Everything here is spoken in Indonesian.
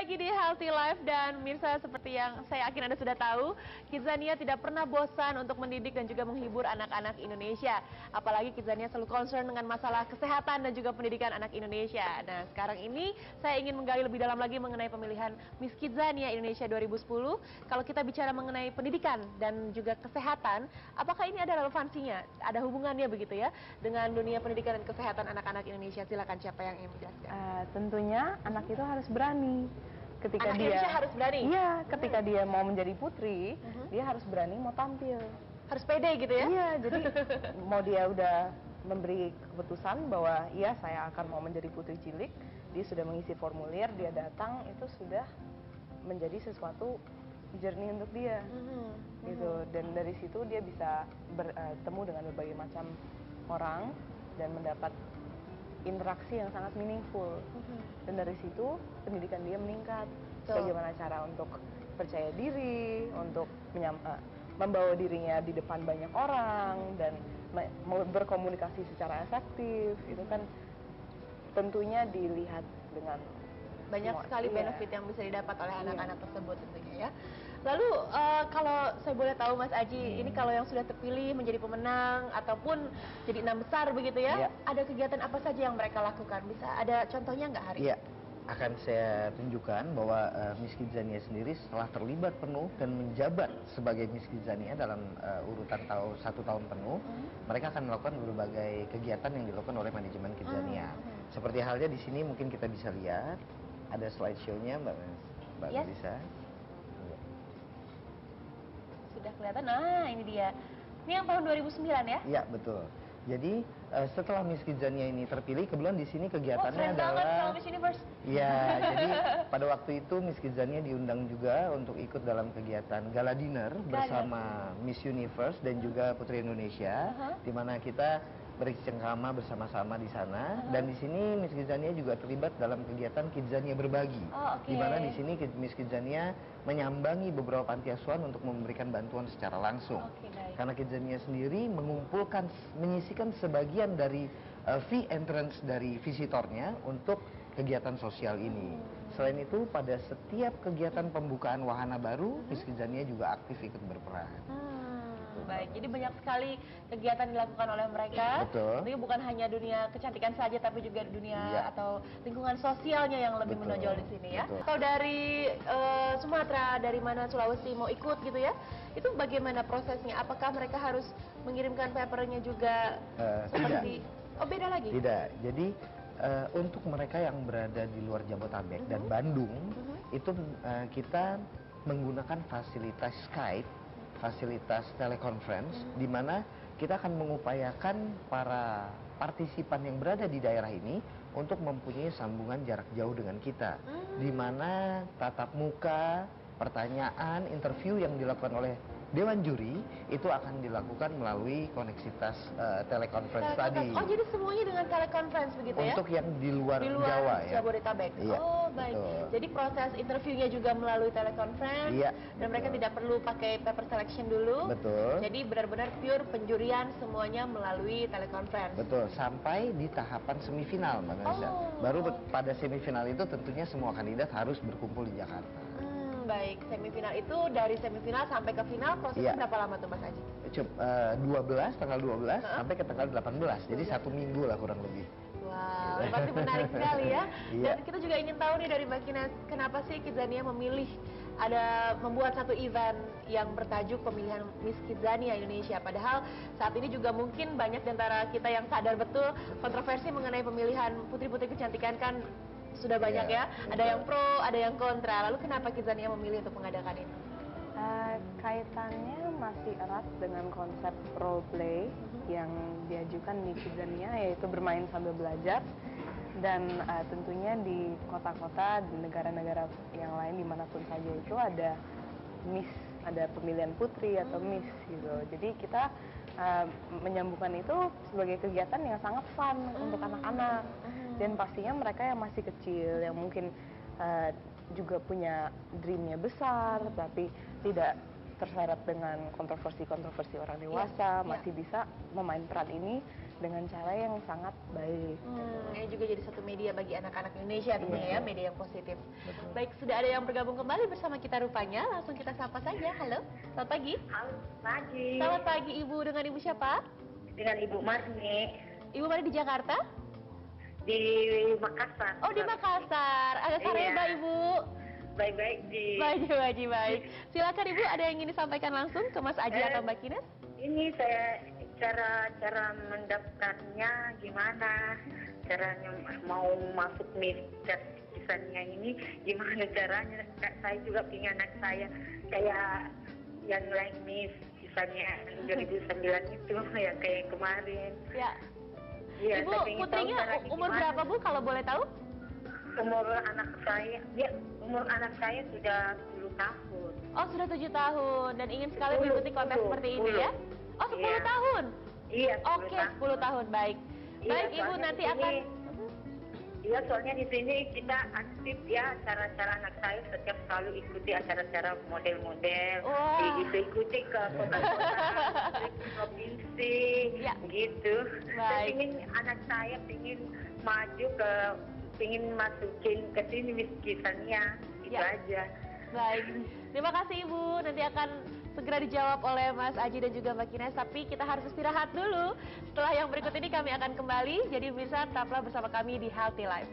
lagi di Healthy Life dan mirsa seperti yang saya yakin Anda sudah tahu, Kidzania tidak pernah bosan untuk mendidik dan juga menghibur anak-anak Indonesia. Apalagi Kidzania selalu concern dengan masalah kesehatan dan juga pendidikan anak Indonesia. Nah, sekarang ini saya ingin menggali lebih dalam lagi mengenai pemilihan Miss Kidzania Indonesia 2010. Kalau kita bicara mengenai pendidikan dan juga kesehatan, apakah ini ada relevansinya? Ada hubungannya begitu ya dengan dunia pendidikan dan kesehatan anak-anak Indonesia? Silakan siapa yang ingin menjelaskan? Tentunya anak itu harus berani ketika anak dia Indonesia harus berani. Iya, ketika dia mau menjadi putri, dia harus berani mau tampil. Harus pede gitu ya? Iya, jadi mau dia udah memberi keputusan bahwa iya saya akan mau menjadi putri cilik, dia sudah mengisi formulir, dia datang itu sudah menjadi sesuatu journey untuk dia. Gitu. Dan dari situ dia bisa bertemu dengan berbagai macam orang dan mendapat interaksi yang sangat meaningful. Dan dari situ pendidikan dia meningkat. Bagaimana cara untuk percaya diri, untuk membawa dirinya di depan banyak orang dan berkomunikasi secara efektif. Itu kan tentunya dilihat dengan banyak sekali benefit yang bisa didapat oleh anak-anak tersebut tentunya ya. Lalu kalau saya boleh tahu Mas Aji, ini kalau yang sudah terpilih menjadi pemenang ataupun jadi 6 besar begitu ya, ada kegiatan apa saja yang mereka lakukan? Bisa ada contohnya nggak hari ini? Iya, akan saya tunjukkan bahwa Miss Kidzania sendiri setelah terlibat penuh dan menjabat sebagai Miss Kidzania dalam urutan satu tahun penuh, mereka akan melakukan berbagai kegiatan yang dilakukan oleh manajemen Kidzania. Seperti halnya di sini mungkin kita bisa lihat, ada slideshow-nya Mbak Melisa. Sudah kelihatan, nah ini dia. Ini yang tahun 2009 ya? Iya, betul. Jadi setelah Miss Kidzania ini terpilih, kebetulan di sini kegiatannya adalah Miss Universe. Iya, jadi pada waktu itu Miss Kidzania diundang juga untuk ikut dalam kegiatan gala dinner bersama Miss Universe dan juga Putri Indonesia, di mana kita bercengkrama bersama-sama di sana. Dan di sini Miss Kidzania juga terlibat dalam kegiatan Kidzania Berbagi, di mana di sini Miss Kidzania menyambangi beberapa panti asuhan untuk memberikan bantuan secara langsung. Karena Kidzania sendiri menyisikan sebagian dari fee entrance dari visitornya untuk kegiatan sosial ini. Selain itu, pada setiap kegiatan pembukaan wahana baru, Miss Kidzania juga aktif ikut berperan. Baik, jadi banyak sekali kegiatan dilakukan oleh mereka. Betul. Ini bukan hanya dunia kecantikan saja, tapi juga dunia atau lingkungan sosialnya yang lebih menonjol di sini ya. Atau dari Sumatera, dari mana Sulawesi mau ikut gitu ya? Itu bagaimana prosesnya? Apakah mereka harus mengirimkan papernya juga seperti? Oh, beda lagi? Tidak. Jadi untuk mereka yang berada di luar Jabodetabek dan Bandung, itu kita menggunakan fasilitas Skype, fasilitas teleconference, di mana kita akan mengupayakan para partisipan yang berada di daerah ini untuk mempunyai sambungan jarak jauh dengan kita, di mana tatap muka, pertanyaan, interview yang dilakukan oleh Dewan Juri itu akan dilakukan melalui koneksitas teleconference tadi. Oh, jadi semuanya dengan teleconference begitu ya? Untuk yang di luar Jawa ya. Jabodetabek. Iya, oh, baik. betul. Jadi proses interviewnya juga melalui teleconference. Iya, dan mereka tidak perlu pakai paper selection dulu. Betul. Jadi benar-benar pure penjurian semuanya melalui teleconference. Betul, sampai di tahapan semifinal Mbak Melisa. Baru pada semifinal itu tentunya semua kandidat harus berkumpul di Jakarta. Baik, semifinal itu dari semifinal sampai ke final prosesnya berapa lama tuh Mas Aji? Tanggal 12 sampai ke tanggal 18, jadi 1 minggu lah kurang lebih. Wow, pasti menarik sekali ya. Dan kita juga ingin tahu nih dari Mbak Kina, kenapa sih Kidzania memilih membuat satu event yang bertajuk pemilihan Miss Kidzania Indonesia. Padahal saat ini juga mungkin banyak di antara kita yang sadar betul kontroversi mengenai pemilihan putri-putri kecantikan kan sudah banyak ya, ada yang pro, ada yang kontra. Lalu kenapa Kidzania memilih untuk mengadakan ini? Kaitannya masih erat dengan konsep role play yang diajukan di Kidzania, yaitu bermain sambil belajar. Dan tentunya di kota-kota, di negara-negara yang lain dimanapun saja itu ada Miss, ada pemilihan putri atau Miss gitu. Jadi kita menyambungkan itu sebagai kegiatan yang sangat fun untuk anak-anak. Dan pastinya mereka yang masih kecil, yang mungkin juga punya dreamnya besar, tapi tidak terseret dengan kontroversi-kontroversi orang dewasa, masih bisa memainkan peran ini dengan cara yang sangat baik. Ini juga jadi satu media bagi anak-anak Indonesia tentunya ya, media yang positif. Betul. Baik, sudah ada yang bergabung kembali bersama kita rupanya. Langsung kita sapa saja. Halo, selamat pagi. Halo, pagi. Selamat pagi Ibu, dengan Ibu siapa? Dengan Ibu Marni Ibu mana di Jakarta? di Makassar. Oh, di Makassar. Agak Iya. Sareba Ibu. Baik-baik di. Baik. Silakan Ibu, ada yang ingin disampaikan langsung ke Mas Aji atau Mbak Kines? Ini saya cara mendaftarnya gimana? Caranya mau masuk Mister Kisania ini gimana caranya? Saya juga punya anak saya kayak yang lain Miss Kisania 2009 itu ya kayak kemarin. Ya. Iya, Ibu, saya pengen tahu putrinya caranya umur gimana. berapa Bu kalau boleh tahu? Umur anak saya sudah 10 tahun. Oh, sudah 7 tahun dan ingin sekali 10, mengikuti kontes 10, seperti ini ya? Oh, 10 Iya. tahun? Iya, 10 Oke, tahun. 10 tahun, baik. Iya, Baik Ibu, soalnya nanti di sini- akan... Iya, soalnya di sini kita aktif ya, cara-cara anak saya setiap selalu ikuti acara-acara model-model, Wah. ikuti ke kota-kota, ke provinsi, Ya. gitu. Saya Baik. ingin anak saya ingin masukin ke sini Miss Kisania, itu Ya. aja. Baik, terima kasih Ibu. Nanti akan segera dijawab oleh Mas Aji dan juga Mbak Kines. Tapi kita harus istirahat dulu. Setelah yang berikut ini kami akan kembali. Jadi bisa tetaplah bersama kami di Healthy Life.